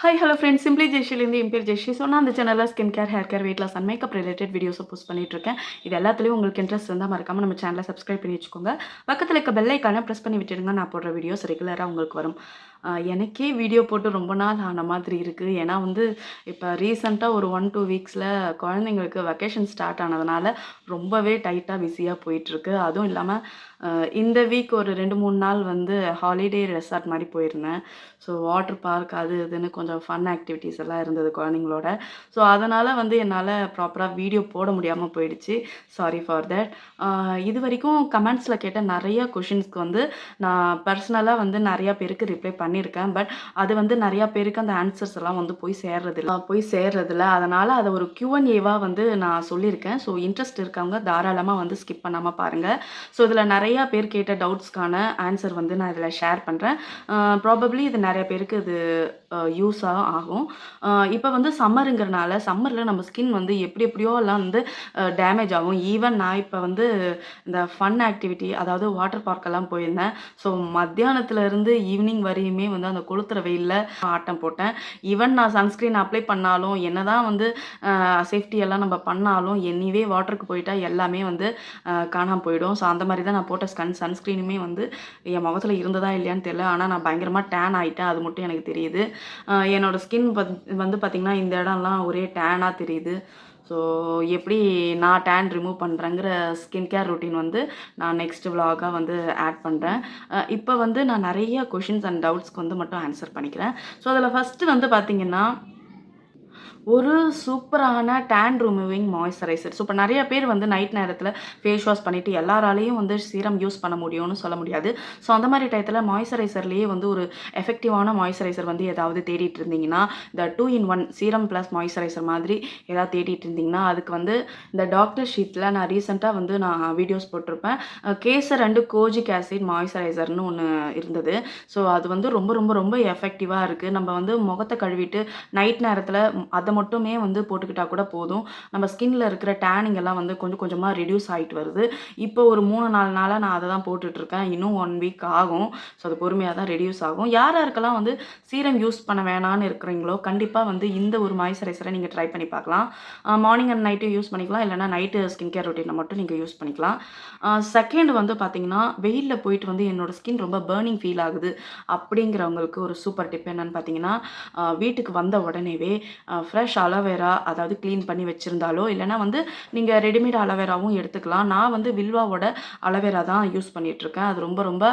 Hi hello friends simply ஜெய்ஷிலேருந்து என் பேர் ஜெய்ஷி. ஸோ நான் அந்த சேனலில் skin care, hair care, weight loss and makeup related வீடியோஸை போஸ்ட் பண்ணிட்டுருக்கேன். இது எல்லாத்துலேயும் உங்களுக்கு இன்ட்ரெஸ்ட் இருந்தால் மறக்காமல் நம்ம சேனலை சப்ஸ்கிரைப் பண்ணி வச்சுக்கோங்க. பக்கத்தில் இருக்க பெல் ஐக்கானை ப்ரெஸ் பண்ணி விட்டுடுங்க. நான் போடுற வீடியோஸ் ரெகுலராக உங்களுக்கு வரும். எனக்கே வீடியோ போட்டு ரொம்ப நாள் ஆன மாதிரி இருக்குது. ஏன்னா இப்போ ரீசெண்டாக ஒரு 1-2 வீக்ஸில் குழந்தைங்களுக்கு வெக்கேஷன் ஸ்டார்ட் ஆனதுனால ரொம்பவே டைட்டாக பிஸியாக போயிட்டுருக்கு. அதுவும் இல்லாமல் இந்த வீக் ஒரு 2-3 நாள் ஹாலிடே ரெசார்ட் மாதிரி போயிருந்தேன். ஸோ வாட்டர் பார்க் அது இதுன்னு கொஞ்சம் ஃபன் ஆக்டிவிட்டீஸ் எல்லாம் இருந்தது குழந்தைங்களோட. ஸோ அதனால் என்னால் ப்ராப்பராக வீடியோ போட முடியாமல் போயிடுச்சு. Sorry for that. இது வரைக்கும் கமெண்ட்ஸில் கேட்ட நிறைய கொஷின்ஸ்க்கு நான் பர்சனலாக நிறையா பேருக்கு ரிப்ளை பண்ணியிருக்கேன். பட் அது நிறையா பேருக்கு அந்த ஆன்சர்ஸ் எல்லாம் சேர்றதில்ல. அதனால் அதை ஒரு Q&Aவாக நான் சொல்லியிருக்கேன். ஸோ இன்ட்ரெஸ்ட் இருக்கவங்க தாராளமாக ஸ்கிப் பண்ணாமல் பாருங்கள். ஸோ இதில் நிறையா பேர் கேட்ட டவுட்ஸ்க்கான ஆன்சர் நான் இதில் ஷேர் பண்ணுறேன். ப்ராபப்ளி இது நிறைய பேருக்கு இது யூஸாக ஆகும். இப்போ சம்மருங்கிறனால சம்மரில் நம்ம ஸ்கின் எப்படியோலாம் டேமேஜ் ஆகும். ஈவன் நான் இப்போ இந்த ஃபன் ஆக்டிவிட்டி, அதாவது வாட்டர் பார்க்கெல்லாம் போயிருந்தேன். ஸோ மத்தியானத்துலேருந்து ஈவினிங் வரையுமே அந்த கொளுத்துற வெயிலில் ஆட்டம் போட்டேன். ஈவன் நான் சன்ஸ்க்ரீன் அப்ளை பண்ணாலும் என்ன தான் சேஃப்டியெல்லாம் நம்ம பண்ணாலும் எனிவே வாட்டருக்கு போயிட்டால் எல்லாமே காணாமல் போயிடும். ஸோ அந்த மாதிரி தான் நான் போட்ட சன்ஸ்க்ரீனுமே என் முகத்தில் இருந்ததா இல்லையான்னு தெரியல. ஆனால் நான் பயங்கரமாக டேன் ஆகிட்டேன். அது மட்டும் எனக்கு தெரியுது. என்னோடய ஸ்கின் பார்த்திங்கன்னா இந்த இடம்லாம் ஒரே டேனாக தெரியுது. ஸோ எப்படி நான் டேன் ரிமூவ் பண்ணுறேங்கிற ஸ்கின் கேர் ரொட்டீன் நான் நெக்ஸ்ட் விலாகாக ஆட் பண்ணுறேன். இப்போ நான் நிறைய கொஷின்ஸ் அண்ட் டவுட்ஸ்க்கு மட்டும் ஆன்சர் பண்ணிக்கிறேன். ஸோ அதில் ஃபஸ்ட்டு பார்த்திங்கன்னா ஒரு சூப்பரான டேன் ரிமூவிங் மாய்ஸ்சரைசர். ஸோ இப்போ நிறைய பேர் நைட் நேரத்தில் ஃபேஸ் வாஷ் பண்ணிவிட்டு எல்லாராலையும் சீரம் யூஸ் பண்ண முடியும்னு சொல்ல முடியாது. ஸோ அந்த மாதிரி டயத்தில் மாய்ஸ்சரைசர்லேயே ஒரு எஃபெக்டிவான மாய்ஸ்சரைசர் ஏதாவது தேடிட்டு இருந்தீங்கன்னா, இந்த 2-in-1 சீரம் ப்ளஸ் மாய்ஸ்சரைசர் மாதிரி ஏதாவது தேடிட்டு இருந்தீங்கன்னா, அதுக்கு இந்த டாக்டர் ஷீட்டில் நான் ரீசெண்டாக நான் வீடியோஸ் போட்டிருப்பேன். கேசர் அண்டு கோஜிக் ஆசிட் மாய்ஸ்சரைசர்னு ஒன்று இருந்தது. ஸோ அது ரொம்ப ரொம்ப ரொம்ப எஃபெக்டிவாக இருக்குது. நம்ம முகத்தை கழுவிட்டு நைட் நேரத்தில் அதை மட்டுமே போட்டுக்கிட்டால் கூட போதும். நம்ம ஸ்கின்ல இருக்கிற டேனிங் எல்லாம் கொஞ்சம் கொஞ்சமாக ரெடியூஸ் ஆகிட்டு வருது. இப்போ ஒரு 3-4 நாளாக நான் அதை தான் போட்டுட்ருக்கேன். இன்னும் 1 வீக் ஆகும். ஸோ அது பொறுமையாக தான் ரெடியூஸ் ஆகும். யாருக்கெல்லாம் சீரம் யூஸ் பண்ண வேணான்னு இருக்கிறீங்களோ கண்டிப்பாக இந்த ஒரு மாய்ஸ்சரைசரை நீங்கள் ட்ரை பண்ணி பார்க்கலாம். மார்னிங் அண்ட் நைட்டும் யூஸ் பண்ணிக்கலாம். இல்லைனா நைட்டு ஸ்கின் கேர் ரொட்டீனை மட்டும் நீங்கள் யூஸ் பண்ணிக்கலாம். செகண்ட் பார்த்தீங்கன்னா, வெயிலில் போயிட்டு என்னோடய ஸ்கின் ரொம்ப பர்னிங் ஃபீல் ஆகுது அப்படிங்கிறவங்களுக்கு ஒரு சூப்பர் டிப் என்னன்னு பார்த்தீங்கன்னா, வீட்டுக்கு வந்த உடனேவே ஃப்ரெஷ் அலோவேரா, அதாவது க்ளீன் பண்ணி வச்சுருந்தாலோ இல்லைனா நீங்கள் ரெடிமேட் அலோவேராவும் எடுத்துக்கலாம். நான் வில்வாவோட அலோவேரா தான் யூஸ் பண்ணிகிட்ருக்கேன். அது ரொம்ப ரொம்ப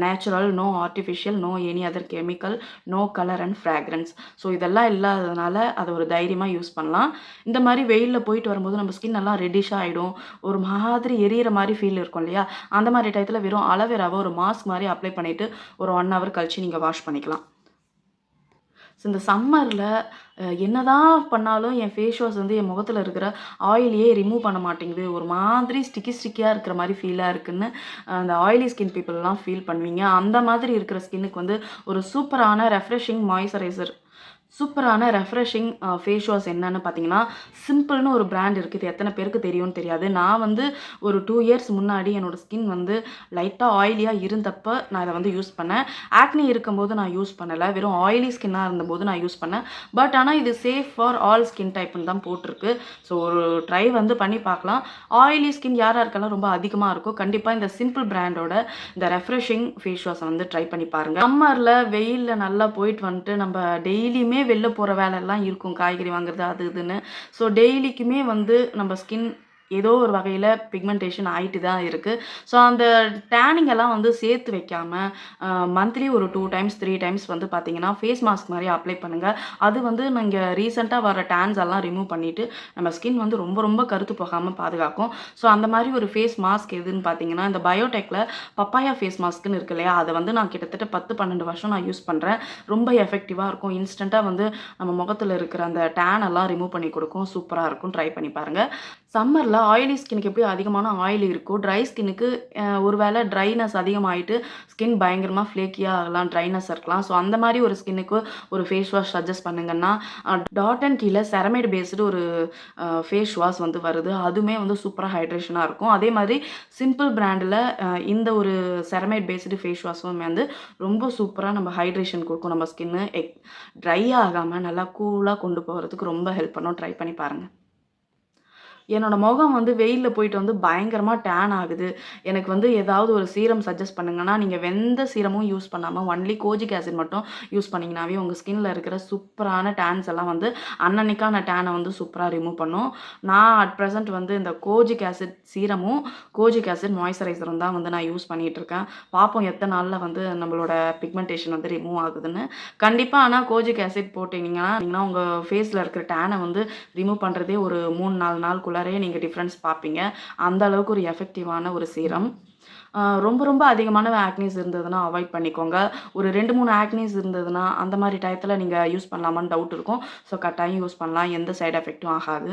natural, no artificial, no any other chemical, no colour and fragrance. So இதெல்லாம் இல்லாததுனால அதை ஒரு தைரியமாக யூஸ் பண்ணலாம். இந்த மாதிரி வெயிலில் போயிட்டு வரும்போது நம்ம ஸ்கின் எல்லாம் ரெட்டிஷாக ஆகிடும். ஒரு மாதிரி எரியிற மாதிரி ஃபீல் இருக்கும் இல்லையா? அந்த மாதிரி டயத்தில் வெறும் அலோவேராவை ஒரு மாஸ்க் மாதிரி அப்ளை பண்ணிவிட்டு ஒரு 1 hour கழித்து நீங்கள் வாஷ் பண்ணிக்கலாம். ஸோ இந்த சம்மரில் என்னதான் பண்ணாலும் என் ஃபேஸ் வாஷ் என் முகத்தில் இருக்கிற ஆயிலையே ரிமூவ் பண்ண மாட்டேங்குது. ஒரு மாதிரி ஸ்டிக்கியாக இருக்கிற மாதிரி ஃபீலாக இருக்குன்னு அந்த ஆயிலி ஸ்கின் பீப்புளெலாம் ஃபீல் பண்ணுவீங்க. அந்த மாதிரி இருக்கிற ஸ்கின்னுக்கு ஒரு சூப்பரான ரெஃப்ரெஷிங் ஃபேஸ் வாஷ் என்னன்னு பார்த்தீங்கன்னா, சிம்பிள்னு ஒரு பிராண்ட் இருக்குது. இது எத்தனை பேருக்கு தெரியும்னு தெரியாது. நான் ஒரு 2 years முன்னாடி என்னோடய ஸ்கின் லைட்டாக ஆயிலியாக இருந்தப்போ நான் இதை யூஸ் பண்ணேன். ஆக்னி இருக்கும்போது நான் யூஸ் பண்ணலை. வெறும் ஆயிலி ஸ்கின்னாக இருந்தபோது நான் யூஸ் பண்ணேன். பட் ஆனால் இது சேஃப் ஃபார் ஆல் ஸ்கின் டைப்புன்னு தான் போட்டிருக்கு. ஸோ ஒரு ட்ரை பண்ணி பார்க்கலாம். ஆயிலி ஸ்கின் யாருக்கெல்லாம் ரொம்ப அதிகமாக இருக்கோ கண்டிப்பாக இந்த சிம்பிள் பிராண்டோட இந்த ரெஃப்ரெஷிங் ஃபேஸ் வாஷை ட்ரை பண்ணி பாருங்கள். சம்மரில் வெயிலில் நல்லா போயிட்டு நம்ம டெய்லியுமே வெளில போகிற வேலையெல்லாம் இருக்கும். காய்கறி வாங்குறது அது இதுன்னு. ஸோ டெய்லிக்குமே நம்ம ஸ்கின் ஏதோ ஒரு வகையில் பிக்மெண்டேஷன் ஆகிட்டு தான் இருக்குது. ஸோ அந்த டேனிங் எல்லாம் சேர்த்து வைக்காமல் மந்த்லி ஒரு 2 times 3 times பார்த்தீங்கன்னா ஃபேஸ் மாஸ்க் மாதிரி அப்ளை பண்ணுங்கள். அது நீங்கள் ரீசெண்டாக வர டேன்ஸ் எல்லாம் ரிமூவ் பண்ணிவிட்டு நம்ம ஸ்கின் ரொம்ப ரொம்ப கருத்து போகாமல் பாதுகாக்கும். ஸோ அந்த மாதிரி ஒரு ஃபேஸ் மாஸ்க் எதுன்னு பார்த்தீங்கன்னா, இந்த பயோடெக்கில் பப்பாயா ஃபேஸ் மாஸ்க்குன்னு இருக்கு இல்லையா? அதை நான் கிட்டத்தட்ட 10-12 வருஷம் நான் யூஸ் பண்ணுறேன். ரொம்ப எஃபெக்டிவாக இருக்கும். இன்ஸ்டண்ட்டாக நம்ம முகத்தில் இருக்கிற அந்த டேன் எல்லாம் ரிமூவ் பண்ணி கொடுக்கும். சூப்பராக இருக்கும். ட்ரை பண்ணி பாருங்கள். சம்மர்ல ஆயிலி ஸ்கின்னுக்கு எப்படி அதிகமான ஆயில் இருக்கோ, ட்ரை ஸ்கின்னுக்கு ஒரு வேளை ட்ரைனஸ் அதிகமாயிட்டு ஸ்கின் பயங்கரமா ஃப்ளேக்கியா ஆகலாம், ட்ரைனஸ் இருக்கலாம். ஸோ அந்த மாரி ஒரு ஸ்கின்னுக்கு ஒரு ஃபேஸ் வாஷ் சஜெஸ்ட் பண்ணுங்கன்னா, டாட் அண்ட் கீல செரமைடு பேஸ்டு ஒரு ஃபேஸ் வாஷ் வந்து வருது. அதுவுமே வந்து சூப்பரா ஹைட்ரேஷனா இருக்கும். அதே மாதிரி சிம்பிள் பிராண்டில இந்த ஒரு செரமைடு பேஸ்டு ஃபேஸ் வாஷும் வந்து ரொம்ப சூப்பரா நம்ம ஹைட்ரேஷன் குடுக்கும். நம்ம ஸ்கின்னு ட்ரை ஆகாம நல்லா கூலா கொண்டு போறதுக்கு ரொம்ப ஹெல்ப் பண்ணும். ட்ரை பண்ணி பாருங்க. என்னோட முகம் வந்து வெயில்ல போயிட்டு வந்து பயங்கரமா டேன் ஆகுது. எனக்கு வந்து ஏதாவது ஒரு சீரம் சஜெஸ்ட் பண்ணுங்கன்னா, நீங்க எந்த சீரமும் யூஸ் பண்ணாம ஒன்லி கோஜிக் ஆசிட் மட்டும் யூஸ் பண்ணீங்கனாவே, உங்க ஸ்கின்ல இருக்கிற சூப்பரான டேன்ஸ் எல்லாம் வந்து அன்னன்னைக்கான டேன வந்து சூப்பரா ரிமூவ் பண்ணும். நான் அட் பிரசன்ட் வந்து இந்த கோஜிக் ஆசிட் சீரமும், கோஜிக் ஆசிட் மாய்ஸ்சரைசரும் தான் வந்து நான் யூஸ் பண்ணிட்டு இருக்கேன். பார்ப்போம் எத்தன நாள்ல வந்து நம்மளோட பிக்மெண்டேஷன் வந்து ரிமூவ் ஆகுதுன்னு. கண்டிப்பா ஆனா கோஜிக் ஆசிட் போட்டீங்கன்னா, உங்க ஃபேஸ்ல இருக்கிற டேன வந்து ரிமூவ் பண்றதே ஒரு 3, 4 நாளுக்குள்ளாரயே நீங்க டிஃபரன்ஸ் பார்ப்பீங்க. அந்த அளவுக்கு ஒரு எஃபெக்டிவான ஒரு சீரம். ரொம்ப ரொம்ப அதிகமான ஆக்னீஸ் இருந்ததுன்னா அவாய்ட் பண்ணிக்கோங்க. ஒரு 2, 3 ஆக்னீஸ் இருந்ததுன்னா, அந்த மாரி டயத்துல நீங்க யூஸ் பண்ணலாமான்னு டவுட் இருக்கும். ஸோ கட்டாயம் யூஸ் பண்ணலாம். எந்த சைட் எஃபெக்ட்டும் ஆகாது.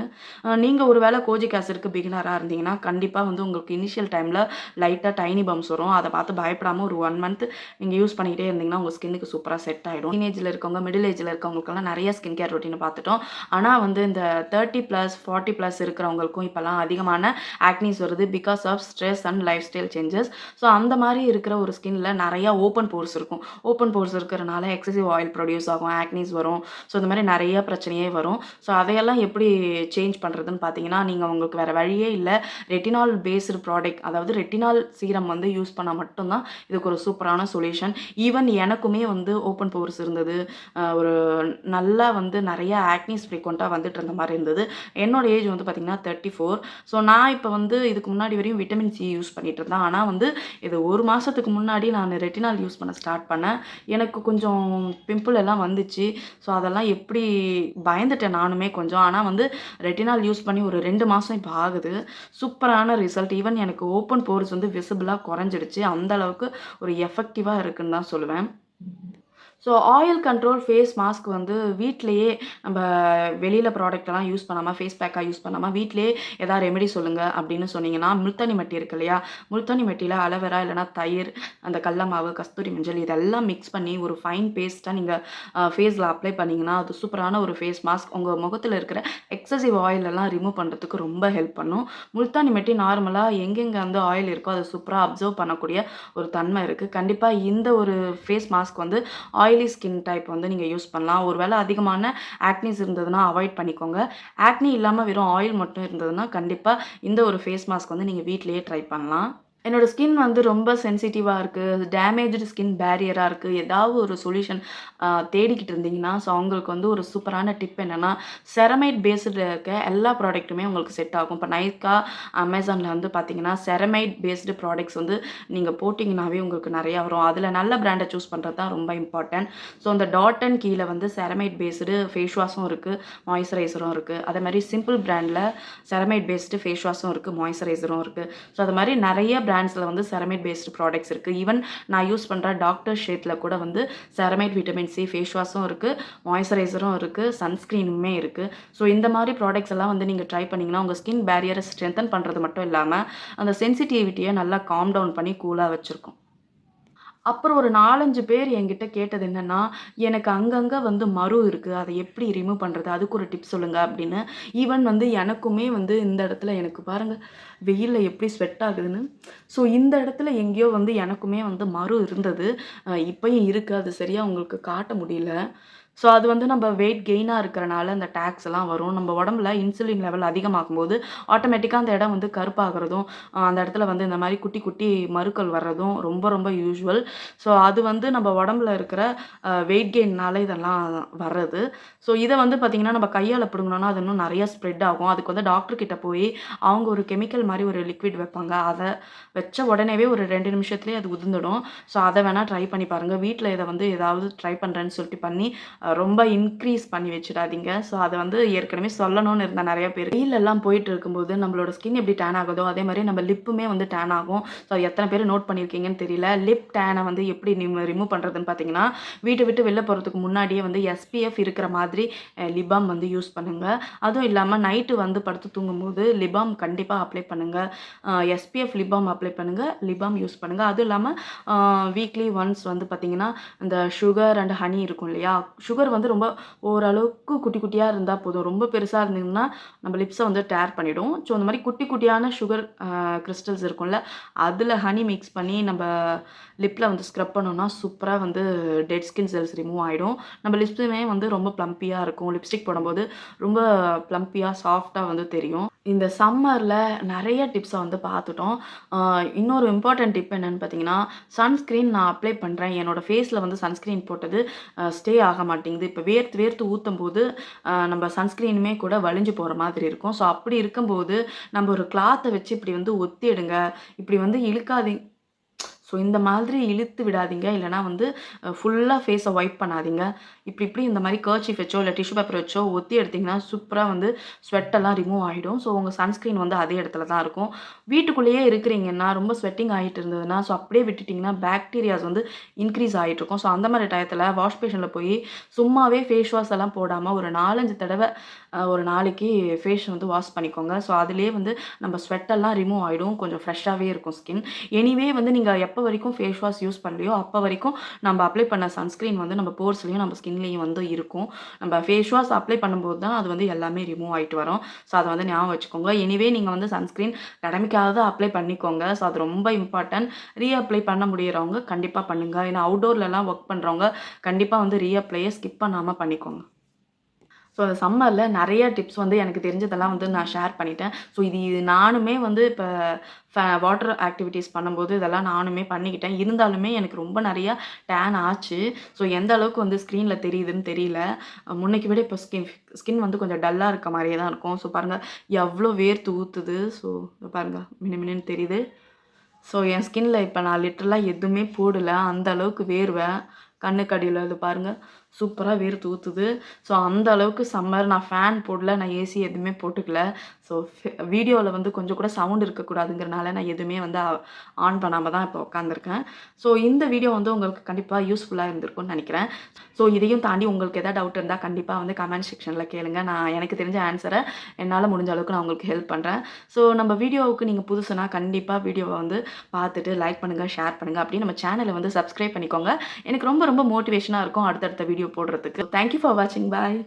நீங்க ஒரு வேளை கோஜிக் ஆசிட்க்கு பிகினரா இருந்தீங்கன்னா, கண்டிப்பா வந்து உங்களுக்கு இனிஷியல் டைம்ல லைட்டா டைனி பம்ப்ஸ் வரும். அத பார்த்து பயப்படாம ஒரு 1 மந்த் நீங்க யூஸ் பண்ணிக்கிட்டே இருந்தீங்கன்னா, உங்க ஸ்கின்னுக்கு சூப்பரா செட் ஆயிடும். டீனேஜ்ல இருக்கவங்க, மிடில் ஏஜ்ல இருக்கவங்களுக்கெல்லாம் நெறைய ஸ்கின் கேர் ரொட்டீன் பார்த்துட்டோம். ஆனா வந்து இந்த 30+, 40+ இருக்கிறவங்களுக்கும் இப்பலாம் அதிகமான ஆக்னீஸ் வருது. Because of stress and lifestyle changes. So அந்த மாரி இருக்கிற ஒரு ஸ்கின்ல நெறையா ஓப்பன் போர்ஸ் இருக்கும். ஓப்பன் போர்ஸ் இருக்கிறனால எக்ஸசிவ் ஆயில் ப்ரொடியூஸ் ஆகும், ஆக்னீஸ் வரும். ஸோ இந்த மாரி நெறைய பிரச்சனையே வரும். ஸோ அதையெல்லாம் எப்படி சேஞ்ச் பண்ணுறதுன்னு பார்த்தீங்கன்னா, நீங்க உங்களுக்கு வேற வழியே இல்ல. ரெட்டினால் பேஸ்டு ப்ராடக்ட் அதாவது ரெட்டினால் சீரம் வந்து யூஸ் பண்ணா மட்டும் தான் இதுக்கு ஒரு சூப்பரான சொல்யூஷன். ஈவன் எனக்குமே வந்து ஓப்பன் போர்ஸ் இருந்தது. ஒரு நல்லா வந்து நெறைய ஆக்னீஸ் ஃப்ரீக்வென்ட்டா வந்துட்டு இருந்த மாரி இருந்தது. என்னோட ஏஜ் வந்து பார்த்தீங்கன்னா 34. ஸோ நான் இப்ப வந்து இதுக்கு முன்னாடி வரையும் விட்டமின் சி யூஸ் பண்ணிட்டு இருந்தேன். ஆனா வந்து இது 1 மாசத்துக்கு முன்னாடி நான் ரெட்டினால் யூஸ் பண்ண ஸ்டார்ட் பண்ணேன். எனக்கு கொஞ்சம் பிம்பிள் எல்லாம் வந்துச்சு. ஸோ அதெல்லாம் எப்படி பயந்துட்டேன் நானுமே கொஞ்சம். ஆனா வந்து ரெட்டினால் யூஸ் பண்ணி ஒரு 2 மாசம் இப்ப ஆகுது. சூப்பரான ரிசல்ட். ஈவன் எனக்கு ஓப்பன் போர்ஸ் வந்து விசிபிளா குறைஞ்சிடுச்சு. அந்த அளவுக்கு ஒரு எஃபெக்டிவா இருக்குன்னு தான் சொல்லுவேன். So oil control face mask வந்து வீட்லயே நம்ப வெளியில ப்ராடக்ட்லாம் யூஸ் பண்ணாம, ஃபேஸ் பேக்கா யூஸ் பண்ணாம, வீட்லயே எதா ரெமெடி சொல்லுங்க அப்படின்னு சொன்னீங்கன்னா, முல்தானி மட்டி இருக்கு இல்லையா? முல்தானி மட்டியில அலோவேரா இல்லன்னா தயிர், அந்த கடல மாவு, கஸ்தூரி மஞ்சள் இதெல்லாம் மிக்ஸ் பண்ணி ஒரு ஃபைன் பேஸ்ட்டா நீங்க ஃபேஸ்ல அப்ளை பண்ணீங்கன்னா, அது சூப்பரான ஒரு ஃபேஸ் மாஸ்க். உங்க முகத்துல இருக்கிற எக்ஸசிவ் ஆயில் எல்லாம் ரிமூவ் பண்றதுக்கு ரொம்ப ஹெல்ப் பண்ணும். முல்தானி மட்டி நார்மலா எங்கெங்க வந்து ஆயில் இருக்கோ, அத சூப்பரா அப்சர்வ் பண்ணக்கூடிய ஒரு தன்மை இருக்கு. கண்டிப்பா இந்த ஒரு ஃபேஸ் மாஸ்க் வந்து ஆயிலி ஸ்கின் டைப் வந்து நீங்க யூஸ் பண்ணலாம். ஒரு வேளை அதிகமான ஆக்னீஸ் இருந்ததுன்னா அவாய்ட் பண்ணிக்கோங்க. ஆக்னி இல்லாம வெறும் ஆயில் மட்டும் இருந்ததுன்னா, கண்டிப்பா இந்த ஒரு ஃபேஸ் மாஸ்க் வந்து நீங்க வீட்லயே ட்ரை பண்ணலாம். என்னோட ஸ்கின் வந்து ரொம்ப சென்சிட்டிவா இருக்கு. டேமேஜ்டு ஸ்கின் பேரியரா இருக்கு. ஏதாவது ஒரு சொல்யூஷன் தேடிக்கிட்டு இருந்தீங்கன்னா, ஸோ அவங்களுக்கு வந்து ஒரு சூப்பரான டிப் என்னன்னா, செரமைட் பேஸ்டுல இருக்க எல்லா ப்ராடக்ட்டுமே உங்களுக்கு செட் ஆகும். இப்போ நைக்கா, அமேசான்ல வந்து பார்த்தீங்கன்னா, செரமைட் பேஸ்டு ப்ராடக்ட்ஸ் வந்து நீங்க போட்டீங்கன்னாவே உங்களுக்கு நெறையா வரும். அதில நல்ல பிராண்ட சூஸ் பண்றது தான் ரொம்ப இம்பார்ட்டன்ட். ஸோ அந்த டாட் அண்ட் கீழ வந்து செரமைட் பேஸ்டு ஃபேஸ் வாஷும் இருக்கு, மாய்ஸ்சரைசரும் இருக்கு. அதேமாரி சிம்பிள் பிராண்ட்ல செரமைட் பேஸ்டு ஃபேஸ் வாஷும் இருக்கு, மாய்ஸ்சரைசரும் இருக்கு. ஸோ அது மாரி நெறைய பிராண்ட்ஸ்ல வந்து செரமைட் பேஸ்டு ப்ராடக்ட்ஸ் இருக்கு. ஈவன் நான் யூஸ் பண்ற டாக்டர் ஷேட்ல கூட வந்து செரமைட் விட்டமின் சி ஃபேஸ் வாஷும் இருக்கு, மாய்ஸ்சரைசரும் இருக்கு, சன்ஸ்கிரீனுமே இருக்கு. ஸோ இந்த மாரி ப்ராடக்ட்ஸ் எல்லாம் வந்து நீங்க ட்ரை பண்ணீங்கன்னா, உங்க ஸ்கின் பேரியர ஸ்ட்ரென்தன் பண்றது மட்டும் இல்லாம, அந்த சென்சிட்டிவிட்டிய நல்லா காம் டவுன் பண்ணி கூலா வச்சிருக்கும். அப்புறம் ஒரு 4, 5 பேர் என்கிட்ட கேட்டது என்னன்னா, எனக்கு அங்கங்க வந்து மரு இருக்கு. அத எப்படி ரிமூவ் பண்றது? அதுக்கு ஒரு டிப் சொல்லுங்க அப்படின்னு. ஈவன் வந்து எனக்குமே வந்து இந்த இடத்துல எனக்கு பாருங்க, வெயில்ல எப்படி ஸ்வெட் ஆகுதுன்னு. ஸோ இந்த இடத்துல எங்கேயோ வந்து எனக்குமே வந்து மரு இருந்தது. இப்பயும் இருக்கு. அது சரியா உங்களுக்கு காட்ட முடியல. ஸோ அது வந்து நம்ம வெயிட் கெயினா இருக்கிறனால அந்த டாக்ஸ் எல்லாம் வரும். நம்ம உடம்புல இன்சுலின் லெவல் அதிகமாகும்போது, ஆட்டோமேட்டிக்கா அந்த இடம் வந்து கருப்பாகுறதும், அந்த இடத்துல வந்து இந்த மாரி குட்டி குட்டி மருக்கள் வர்றதும் ரொம்ப ரொம்ப யூசுவல். ஸோ அது வந்து நம்ம உடம்புல இருக்கிற வெயிட் கெயின்னால இதெல்லாம் வர்றது. ஸோ இத வந்து பார்த்தீங்கன்னா, நம்ம கையால பிடுங்குனோம்னா, அது இன்னும் நெறைய ஸ்ப்ரெட் ஆகும். அதுக்கு வந்து டாக்டர் கிட்ட போய் அவங்க ஒரு கெமிக்கல் மாரி ஒரு லிக்விட் வைப்பாங்க. அத வச்ச உடனேவே ஒரு 2 நிமிஷத்துலயே அது உதிர்ந்துடும். ஸோ அத வேணா ட்ரை பண்ணி பாருங்க. வீட்ல இத வந்து ஏதாவது ட்ரை பண்றேன்னு சொல்லிட்டு பண்ணி ரொம்ப இன்க்ரீஸ் பண்ணி வச்சுடாதீங்க. ஸோ அதை வந்து ஏற்கனவே சொல்லணும்னு இருந்தேன் நிறைய பேர். வெயிலெல்லாம் போயிட்டு இருக்கும்போது நம்மளோட ஸ்கின் எப்படி டேன் ஆகுதோ அதே மாதிரி நம்ம லிப்புமே வந்து டேன் ஆகும். ஸோ எத்தனை பேர் நோட் பண்ணியிருக்கீங்கன்னு தெரியல. லிப் டேனை வந்து எப்படி ரிமூவ் பண்ணுறதுன்னு பார்த்தீங்கன்னா, வீட்டை விட்டு வெளில போகிறதுக்கு முன்னாடியே வந்து எஸ்பிஎஃப் இருக்கிற மாதிரி லிபாம் வந்து யூஸ் பண்ணுங்கள். அதுவும் இல்லாமல் நைட்டு வந்து படுத்து தூங்கும்போது லிபாம் கண்டிப்பாக அப்ளை பண்ணுங்கள். எஸ்பிஎஃப் லிபாம் அப்ளை பண்ணுங்கள், லிபாம் யூஸ் பண்ணுங்கள். அதுவும் இல்லாமல் வீக்லி ஒன்ஸ் வந்து பார்த்திங்கன்னா இந்த சுகர் அண்ட் ஹனி இருக்கும் இல்லையா, சுகர் வந்து ரொம்ப ஓரளவுக்கு குட்டி குட்டியாக இருந்தால் போதும். ரொம்ப பெருசாக இருந்தீங்கன்னா நம்ம லிப்ஸை வந்து டேர் பண்ணிவிடும். ஸோ அந்த மாதிரி குட்டி குட்டியான சுகர் கிறிஸ்டல்ஸ் இருக்கும்ல, அதில் ஹனி மிக்ஸ் பண்ணி நம்ம லிப்பில் வந்து ஸ்க்ரப் பண்ணோன்னா சூப்பராக வந்து டெட் ஸ்கின் செல்ஸ் ரிமூவ் ஆகிடும். நம்ம லிப்ஸுமே வந்து ரொம்ப ப்ளம்பியாக இருக்கும். லிப்ஸ்டிக் போடும்போது ரொம்ப ப்ளம்பியாக சாஃப்டாக வந்து தெரியும். இந்த சம்மரில் நிறைய டிப்ஸை வந்து பார்த்துட்டோம். இன்னொரு இம்பார்ட்டன்ட் டிப் என்னென்னு பார்த்தீங்கன்னா, சன்ஸ்க்ரீன் நான் அப்ளை பண்ணுறேன். என்னோடய ஃபேஸில் வந்து சன்ஸ்க்ரீன் போட்டது ஸ்டே ஆக மாட்டேங்குது. இப்போ வேர்த்து வேர்த்து ஊற்றும் போது நம்ம சன்ஸ்க்ரீனுமே கூட வலிஞ்சு போகிற மாதிரி இருக்கும். ஸோ அப்படி இருக்கும்போது நம்ம ஒரு கிளாத்தை வச்சு இப்படி வந்து ஒத்தி எடுங்க. இப்படி வந்து இழுக்காதீங்க. ஸோ இந்த மாதிரி இழுத்து விடாதீங்க. இல்லைனா வந்து ஃபுல்லாக ஃபேஸை வைப் பண்ணாதீங்க. இப்படி இந்த மாதிரி கர்ச்சீஃப் வச்சோ இல்லை டிஷ்யூ பேப்பர் வச்சோ ஒத்தி எடுத்திங்கன்னா சூப்பராக வந்து ஸ்வெட்டெல்லாம் ரிமூவ் ஆகிடும். ஸோ உங்கள் சன்ஸ்க்ரீன் வந்து அதே இடத்துல தான் இருக்கும். வீட்டுக்குள்ளேயே இருக்கிறீங்கன்னா ரொம்ப ஸ்வெட்டிங் ஆகிட்டு இருந்ததுன்னா ஸோ அப்படியே விட்டுட்டிங்கன்னா பாக்டீரியாஸ் வந்து இன்க்ரீஸ் ஆகிட்டு இருக்கும். ஸோ அந்த மாதிரி டயத்தில் வாஷ் பேஷனில் போய் சும்மாவே ஃபேஸ் வாஷ் எல்லாம் போடாமல் ஒரு 4-5 தடவை ஒரு நாளைக்கு ஃபேஸ் வந்து வாஷ் பண்ணிக்கோங்க. ஸோ அதுலேயே வந்து நம்ம ஸ்வெட்டெல்லாம் ரிமூவ் ஆகிடும். கொஞ்சம் ஃப்ரெஷ்ஷாகவே இருக்கும் ஸ்கின். எனிவே வந்து நீங்கள் எப்போ வரைக்கும் ஃபேஸ் வாஷ் யூஸ் பண்ணலையோ அப்போ வரைக்கும் நம்ம அப்ளை பண்ண சன்ஸ்க்ரீன் வந்து நம்ம போர்ஸ்லேயும் நம்ம ஸ்கின்லேயும் வந்து இருக்கும். நம்ம ஃபேஸ் வாஷ் அப்ளை பண்ணும்போது தான் அது வந்து எல்லாமே ரிமூவ் ஆகிட்டு வரும். ஸோ அதை வந்து ஞாபகம் வச்சுக்கோங்க. எனிவே நீங்கள் வந்து சன்ஸ்க்ரீன் கடமைக்காக அப்ளை பண்ணிக்கோங்க. ஸோ அது ரொம்ப இம்பார்ட்டன்ட். ரீஅப்ளை பண்ண முடியறவங்க கண்டிப்பாக பண்ணுங்கள். ஏன்னா அவுட்டோர்லலாம் ஒர்க் பண்ணுறவங்க கண்டிப்பாக வந்து ரீஅப்ளையை ஸ்கிப் பண்ணாமல் பண்ணிக்கோங்க. ஸோ அந்த சம்மரில் நிறைய டிப்ஸ் வந்து எனக்கு தெரிஞ்சதெல்லாம் வந்து நான் ஷேர் பண்ணிட்டேன். ஸோ இது நானுமே வந்து இப்போ வாட்டர் ஆக்டிவிட்டீஸ் பண்ணும்போது இதெல்லாம் நானுமே பண்ணிக்கிட்டேன். இருந்தாலுமே எனக்கு ரொம்ப நிறையா டேன் ஆச்சு. ஸோ எந்த அளவுக்கு வந்து ஸ்க்ரீனில் தெரியுதுன்னு தெரியல. முன்னைக்கு விட இப்போ ஸ்கின் வந்து கொஞ்சம் டல்லாக இருக்க மாதிரியே தான் இருக்கும். ஸோ பாருங்கள் எவ்வளோ வேர்த்து ஊற்றுது. ஸோ பாருங்கள் மினுமினுன்னு தெரியுது. ஸோ என் ஸ்கின்னில் இப்போ நான் லிட்டரலாக எதுவுமே போடலை. அந்த அளவுக்கு வேர்வை கண்ணுக்கடியில் இது பாருங்கள் சூப்பராக வேர்த்து ஊற்றுது. ஸோ அந்த அளவுக்கு சம்மர். நான் ஃபேன் போடல, நான் ஏசி எதுவுமே போட்டுக்கல. ஸோ வீடியோவில் வந்து கொஞ்சம் கூட சவுண்ட் இருக்கக்கூடாதுங்கிறனால நான் எதுவுமே வந்து ஆன் பண்ணாமல் தான் இப்போ உட்காந்துருக்கேன். ஸோ இந்த வீடியோ வந்து உங்களுக்கு கண்டிப்பாக யூஸ்ஃபுல்லாக இருந்திருக்கும்னு நினைக்கிறேன். ஸோ இதையும் தாண்டி உங்களுக்கு எதாவது டவுட் இருந்தால் கண்டிப்பாக வந்து கமெண்ட் செக்ஷனில் கேளுங்க. நான் எனக்கு தெரிஞ்ச ஆன்சரை என்னால் முடிஞ்ச அளவுக்கு நான் உங்களுக்கு ஹெல்ப் பண்ணுறேன். ஸோ நம்ம வீடியோவுக்கு நீங்கள் புதுசுனா கண்டிப்பாக வீடியோவை வந்து பார்த்துட்டு லைக் பண்ணுங்கள், ஷேர் பண்ணுங்கள். அப்படியே நம்ம சேனலை வந்து சப்ஸ்கிரைப் பண்ணிக்கோங்க. எனக்கு ரொம்ப ரொம்ப மோட்டிவேஷனாக இருக்கும் அடுத்தடுத்த வீடியோ போடுறதுக்கு. தேங்க்யூ ஃபார் வாட்சிங். பாய்.